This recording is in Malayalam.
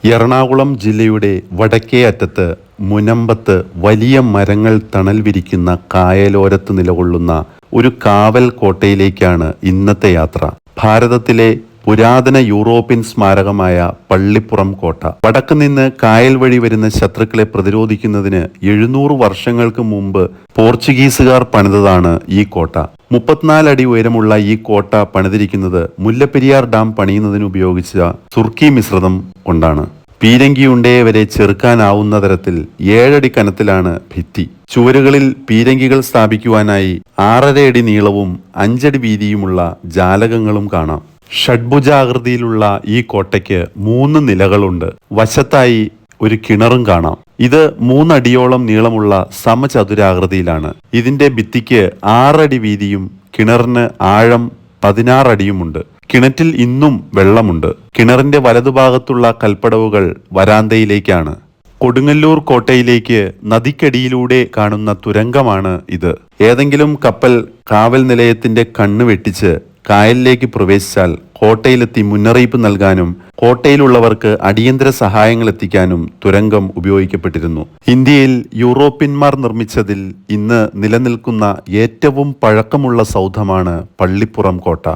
എറണാകുളം ജില്ലയുടെ വടക്കേ അറ്റത്ത് മുനമ്പത്ത് വലിയ മരങ്ങൾ തണൽ വിരിക്കുന്ന കായലോരത്ത് നിലകൊള്ളുന്ന ഒരു കാവൽ കോട്ടയിലേക്കാണ് ഇന്നത്തെ യാത്ര. ഭാരതത്തിലെ പുരാതന യൂറോപ്യൻ സ്മാരകമായ പള്ളിപ്പുറം കോട്ട. വടക്ക് നിന്ന് കായൽ വഴി വരുന്ന ശത്രുക്കളെ പ്രതിരോധിക്കുന്നതിന് 700 വർഷങ്ങൾക്ക് മുമ്പ് പോർച്ചുഗീസുകാർ പണിതതാണ് ഈ കോട്ട. 34 അടി ഉയരമുള്ള ഈ കോട്ട പണിതിരിക്കുന്നത് മുല്ലപ്പെരിയാർ ഡാം പണിയുന്നതിന് ഉപയോഗിച്ച സുർക്കി മിശ്രിതം കൊണ്ടാണ്. പീരങ്കിയുണ്ടയെ വരെ ചെറുക്കാനാവുന്ന തരത്തിൽ 7 അടി കനത്തിലാണ് ഭിത്തി. ചുവരുകളിൽ പീരങ്കികൾ സ്ഥാപിക്കുവാനായി 6.5 അടി നീളവും 5 അടി വീതിയുമുള്ള ജാലകങ്ങളും കാണാം. ഷഡ്ഭുജാകൃതിയിലുള്ള ഈ കോട്ടയ്ക്ക് 3 നിലകളുണ്ട്. വശത്തായി ഒരു കിണറും കാണാം. ഇത് 3 അടിയോളം നീളമുള്ള സമചതുരാകൃതിയിലാണ്. ഇതിന്റെ ഭിത്തിക്ക് 6 അടി വീതിയും കിണറിന് ആഴം 16 അടിയുമുണ്ട്. കിണറ്റിൽ ഇന്നും വെള്ളമുണ്ട്. കിണറിന്റെ വലതുഭാഗത്തുള്ള കൽപ്പടവുകൾ വരാന്തയിലേക്കാണ്. കൊടുങ്ങല്ലൂർ കോട്ടയിലേക്ക് നദിക്കടിയിലൂടെ കാണുന്ന തുരങ്കമാണ് ഇത്. ഏതെങ്കിലും കപ്പൽ കാവൽ നിലയത്തിന്റെ കണ്ണ് വെട്ടിച്ച് കായലിലേക്ക് പ്രവേശിച്ചാൽ കോട്ടയിലെത്തി മുന്നറിയിപ്പ് നൽകാനും കോട്ടയിലുള്ളവർക്ക് അടിയന്തര സഹായങ്ങൾ എത്തിക്കാനും തുരങ്കം ഉപയോഗിക്കപ്പെട്ടിരുന്നു. ഇന്ത്യയിൽ യൂറോപ്യന്മാർ നിർമ്മിച്ചതിൽ ഇന്ന് നിലനിൽക്കുന്ന ഏറ്റവും പഴക്കമുള്ള സൗധമാണ് പള്ളിപ്പുറം കോട്ട.